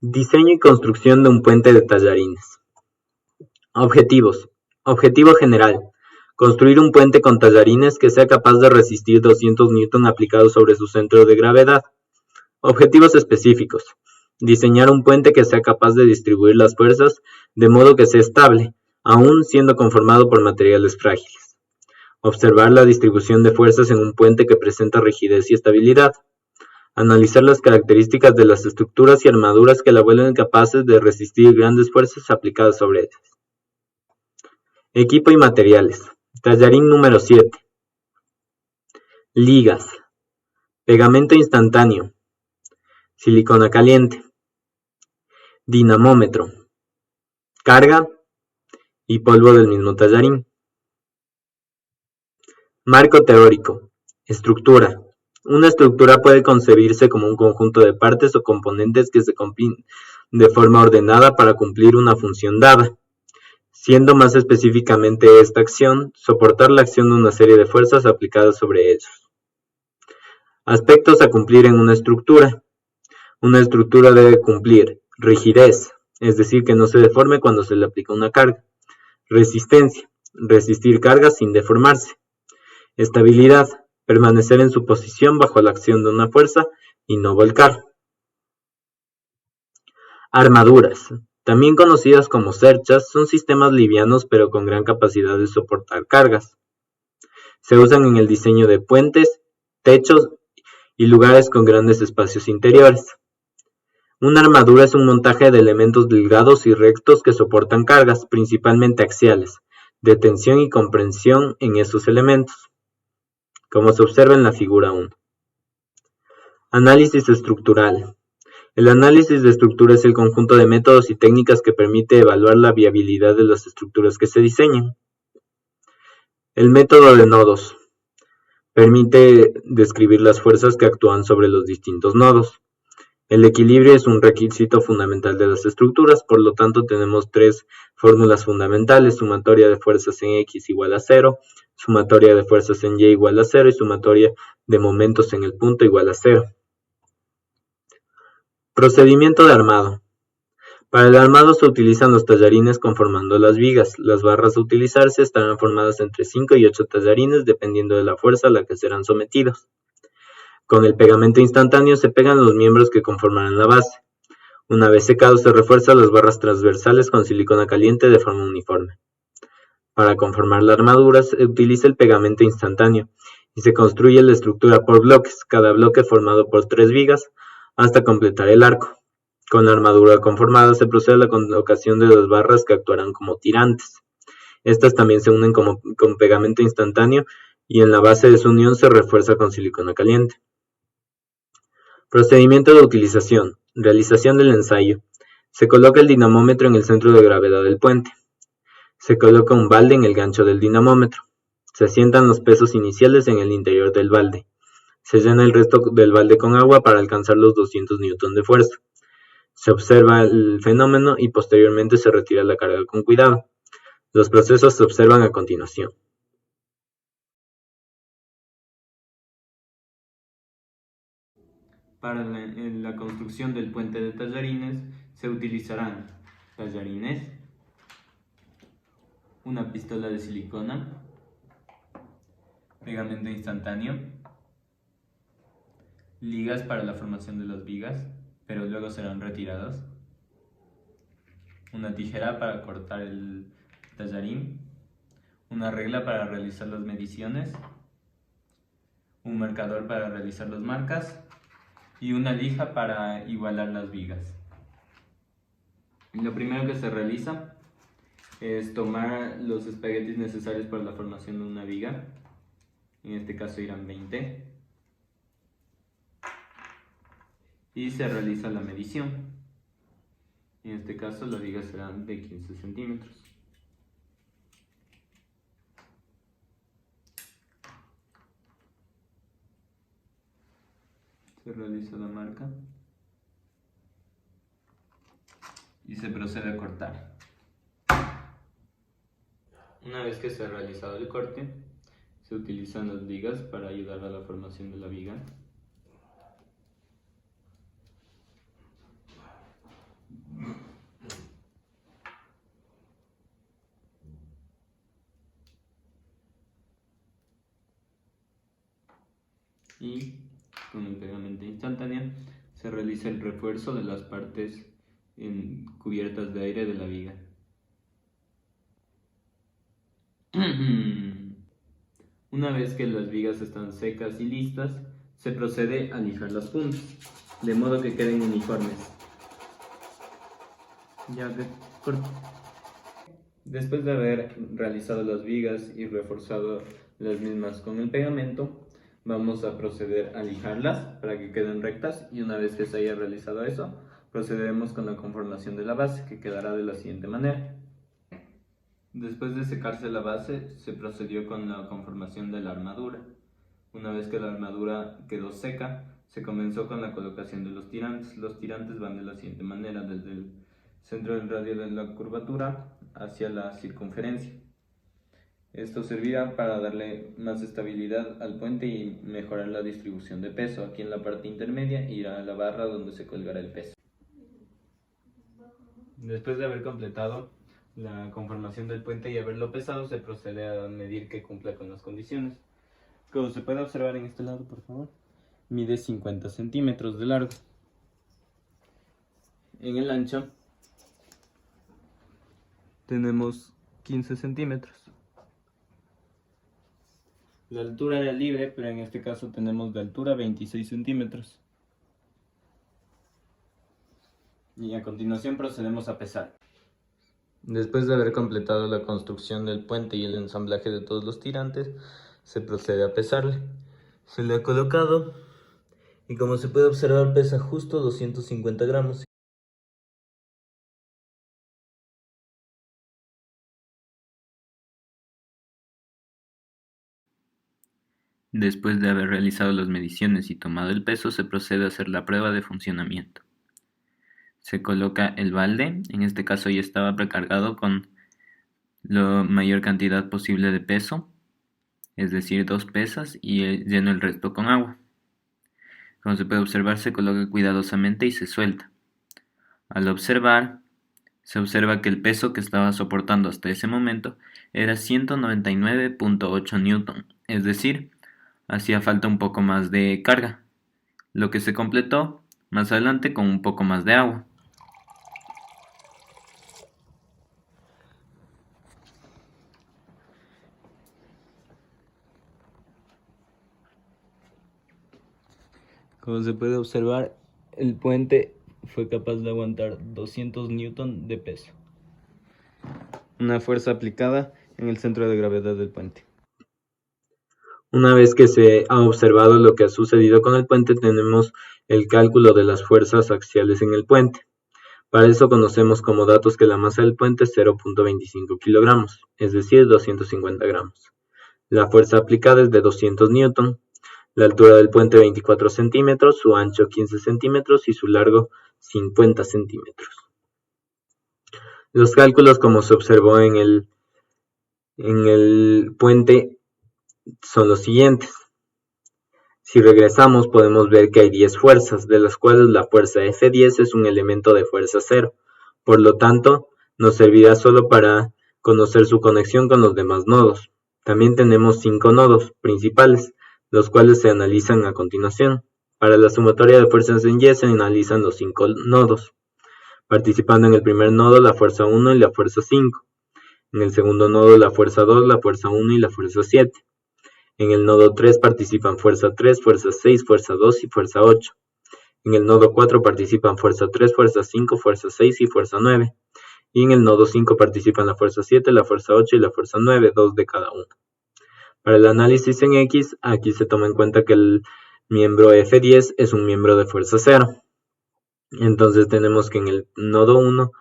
Diseño y construcción de un puente de tallarines. Objetivos. Objetivo general. Construir un puente con tallarines que sea capaz de resistir 200 N aplicados sobre su centro de gravedad. Objetivos específicos. Diseñar un puente que sea capaz de distribuir las fuerzas de modo que sea estable, aun siendo conformado por materiales frágiles. Observar la distribución de fuerzas en un puente que presenta rigidez y estabilidad. Analizar las características de las estructuras y armaduras que la vuelven capaces de resistir grandes fuerzas aplicadas sobre ellas. Equipo y materiales. Tallarín número 7. Ligas. Pegamento instantáneo. Silicona caliente. Dinamómetro. Carga y polvo del mismo tallarín. Marco teórico. Estructura. Una estructura puede concebirse como un conjunto de partes o componentes que se combinan de forma ordenada para cumplir una función dada, siendo más específicamente esta acción soportar la acción de una serie de fuerzas aplicadas sobre ellos. Aspectos a cumplir en una estructura. Una estructura debe cumplir rigidez, es decir, que no se deforme cuando se le aplica una carga. Resistencia, resistir cargas sin deformarse. Estabilidad, permanecer en su posición bajo la acción de una fuerza y no volcar. Armaduras, también conocidas como cerchas, son sistemas livianos pero con gran capacidad de soportar cargas. Se usan en el diseño de puentes, techos y lugares con grandes espacios interiores. Una armadura es un montaje de elementos delgados y rectos que soportan cargas, principalmente axiales, de tensión y compresión en esos elementos, como se observa en la figura 1. Análisis estructural. El análisis de estructura es el conjunto de métodos y técnicas que permite evaluar la viabilidad de las estructuras que se diseñan. El método de nodos permite describir las fuerzas que actúan sobre los distintos nodos. El equilibrio es un requisito fundamental de las estructuras, por lo tanto tenemos tres fórmulas fundamentales: sumatoria de fuerzas en X igual a 0, sumatoria de fuerzas en Y igual a 0 y sumatoria de momentos en el punto igual a 0. Procedimiento de armado. Para el armado se utilizan los tallarines conformando las vigas. Las barras a utilizarse estarán formadas entre 5 y 8 tallarines dependiendo de la fuerza a la que serán sometidos. Con el pegamento instantáneo se pegan los miembros que conformarán la base. Una vez secado se refuerzan las barras transversales con silicona caliente de forma uniforme. Para conformar la armadura se utiliza el pegamento instantáneo y se construye la estructura por bloques, cada bloque formado por 3 vigas, hasta completar el arco. Con la armadura conformada se procede a la colocación de las barras que actuarán como tirantes. Estas también se unen con pegamento instantáneo y en la base de su unión se refuerza con silicona caliente. Procedimiento de utilización. Realización del ensayo. Se coloca el dinamómetro en el centro de gravedad del puente. Se coloca un balde en el gancho del dinamómetro. Se asientan los pesos iniciales en el interior del balde. Se llena el resto del balde con agua para alcanzar los 200 N de fuerza. Se observa el fenómeno y posteriormente se retira la carga con cuidado. Los procesos se observan a continuación. Para la construcción del puente de tallarines se utilizarán tallarines, una pistola de silicona, pegamento instantáneo, ligas para la formación de las vigas, pero luego serán retiradas, una tijera para cortar el tallarín, una regla para realizar las mediciones, un marcador para realizar las marcas y una lija para igualar las vigas. Lo primero que se realiza es tomar los espaguetis necesarios para la formación de una viga. En este caso irán 20. Y se realiza la medición. En este caso la viga será de 15 centímetros. Se realiza la marca y se procede a cortar. Una vez que se ha realizado el corte, se utilizan las ligas para ayudar a la formación de la viga. y con el pegamento instantáneo se realiza el refuerzo de las partes cubiertas de aire de la viga. Una vez que las vigas están secas y listas, se procede a lijar las puntas, de modo que queden uniformes. Después de haber realizado las vigas y reforzado las mismas con el pegamento, vamos a proceder a lijarlas para que queden rectas, y una vez que se haya realizado eso, procederemos con la conformación de la base, que quedará de la siguiente manera. Después de secarse la base, se procedió con la conformación de la armadura. Una vez que la armadura quedó seca, se comenzó con la colocación de los tirantes. Los tirantes van de la siguiente manera, desde el centro del radio de la curvatura hacia la circunferencia. Esto servirá para darle más estabilidad al puente y mejorar la distribución de peso. Aquí en la parte intermedia irá la barra donde se colgará el peso. Después de haber completado la conformación del puente y haberlo pesado, se procede a medir que cumpla con las condiciones. Como se puede observar en este lado, por favor, mide 50 centímetros de largo. En el ancho tenemos 15 centímetros. La altura era libre, pero en este caso tenemos de altura 26 centímetros. Y a continuación procedemos a pesar. Después de haber completado la construcción del puente y el ensamblaje de todos los tirantes, se procede a pesarle. Se le ha colocado y, como se puede observar, pesa justo 250 gramos. Después de haber realizado las mediciones y tomado el peso, se procede a hacer la prueba de funcionamiento. Se coloca el balde, en este caso ya estaba precargado con la mayor cantidad posible de peso, es decir, 2 pesas, y lleno el resto con agua. Como se puede observar, se coloca cuidadosamente y se suelta. Al observar, se observa que el peso que estaba soportando hasta ese momento era 199.8 newton, es decir, hacía falta un poco más de carga, lo que se completó más adelante con un poco más de agua. Como se puede observar, el puente fue capaz de aguantar 200 newton de peso, una fuerza aplicada en el centro de gravedad del puente. Una vez que se ha observado lo que ha sucedido con el puente, tenemos el cálculo de las fuerzas axiales en el puente. Para eso conocemos como datos que la masa del puente es 0.25 kilogramos, es decir, 250 gramos. La fuerza aplicada es de 200 newton. La altura del puente 24 centímetros, su ancho 15 centímetros y su largo 50 centímetros. Los cálculos, como se observó en el puente, son los siguientes. Si regresamos, podemos ver que hay 10 fuerzas, de las cuales la fuerza F10 es un elemento de fuerza 0. Por lo tanto, nos servirá solo para conocer su conexión con los demás nodos. También tenemos 5 nodos principales, los cuales se analizan a continuación. Para la sumatoria de fuerzas en Y se analizan los 5 nodos, participando en el primer nodo la fuerza 1 y la fuerza 5. En el segundo nodo la fuerza 2, la fuerza 1 y la fuerza 7. En el nodo 3 participan fuerza 3, fuerza 6, fuerza 2 y fuerza 8. En el nodo 4 participan fuerza 3, fuerza 5, fuerza 6 y fuerza 9. Y en el nodo 5 participan la fuerza 7, la fuerza 8 y la fuerza 9, 2 de cada uno. Para el análisis en X, aquí se toma en cuenta que el miembro F10 es un miembro de fuerza 0. Entonces tenemos que en el nodo 1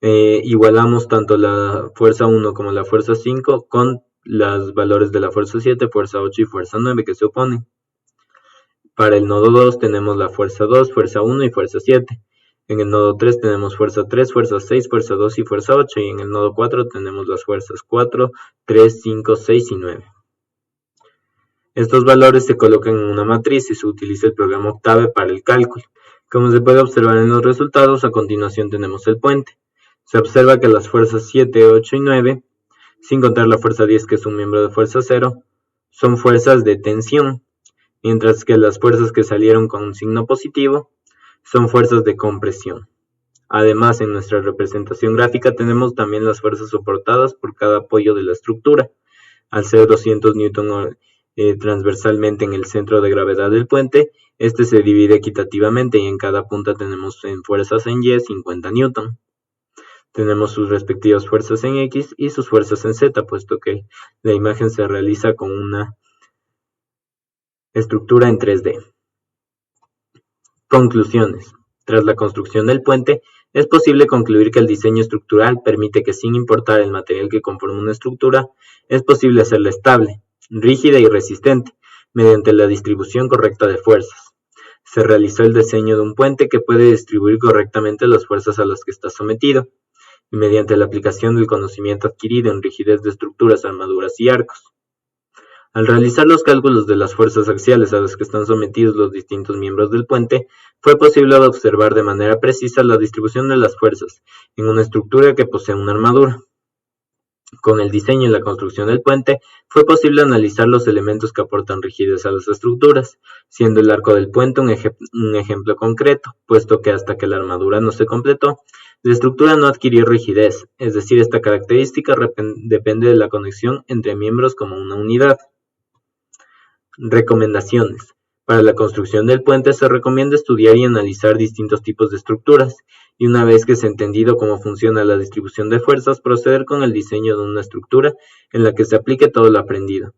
igualamos tanto la fuerza 1 como la fuerza 5 con los valores de la fuerza 7, fuerza 8 y fuerza 9 que se oponen. Para el nodo 2 tenemos la fuerza 2, fuerza 1 y fuerza 7. En el nodo 3 tenemos fuerza 3, fuerza 6, fuerza 2 y fuerza 8. Y en el nodo 4 tenemos las fuerzas 4, 3, 5, 6 y 9. Estos valores se colocan en una matriz y se utiliza el programa Octave para el cálculo. Como se puede observar en los resultados, a continuación tenemos el puente. Se observa que las fuerzas 7, 8 y 9, sin contar la fuerza 10 que es un miembro de fuerza 0, son fuerzas de tensión. mientras que las fuerzas que salieron con un signo positivo son fuerzas de compresión. Además, en nuestra representación gráfica tenemos también las fuerzas soportadas por cada apoyo de la estructura. Al ser 200 Newton transversalmente en el centro de gravedad del puente, este se divide equitativamente y en cada punta tenemos en fuerzas en Y 50 Newton. Tenemos sus respectivas fuerzas en X y sus fuerzas en Z, puesto que la imagen se realiza con una estructura en 3D. Conclusiones. Tras la construcción del puente, es posible concluir que el diseño estructural permite que, sin importar el material que conforma una estructura, es posible hacerla estable, rígida y resistente, mediante la distribución correcta de fuerzas. Se realizó el diseño de un puente que puede distribuir correctamente las fuerzas a las que está sometido, y mediante la aplicación del conocimiento adquirido en rigidez de estructuras, armaduras y arcos. Al realizar los cálculos de las fuerzas axiales a las que están sometidos los distintos miembros del puente, fue posible observar de manera precisa la distribución de las fuerzas en una estructura que posee una armadura. Con el diseño y la construcción del puente, fue posible analizar los elementos que aportan rigidez a las estructuras, siendo el arco del puente un ejemplo concreto, puesto que hasta que la armadura no se completó, la estructura no adquirió rigidez, es decir, esta característica depende de la conexión entre miembros como una unidad. Recomendaciones. Para la construcción del puente se recomienda estudiar y analizar distintos tipos de estructuras, y una vez que se ha entendido cómo funciona la distribución de fuerzas, proceder con el diseño de una estructura en la que se aplique todo lo aprendido.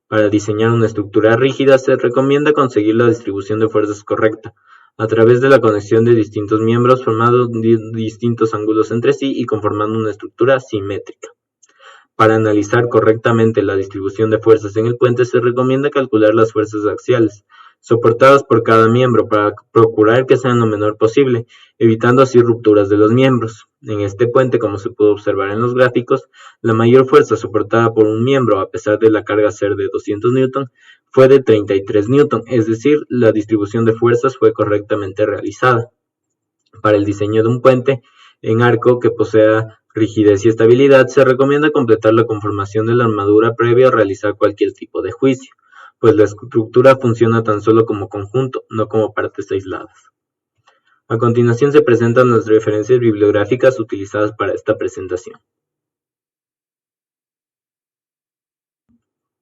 Para diseñar una estructura rígida se recomienda conseguir la distribución de fuerzas correcta, a través de la conexión de distintos miembros formando distintos ángulos entre sí y conformando una estructura simétrica. Para analizar correctamente la distribución de fuerzas en el puente se recomienda calcular las fuerzas axiales, soportadas por cada miembro para procurar que sean lo menor posible, evitando así rupturas de los miembros. En este puente, como se pudo observar en los gráficos, la mayor fuerza soportada por un miembro, a pesar de la carga ser de 200 Newton, fue de 33 Newton, es decir, la distribución de fuerzas fue correctamente realizada. Para el diseño de un puente en arco que posea rigidez y estabilidad, se recomienda completar la conformación de la armadura previo a realizar cualquier tipo de juicio, pues la estructura funciona tan solo como conjunto, no como partes aisladas. A continuación se presentan las referencias bibliográficas utilizadas para esta presentación.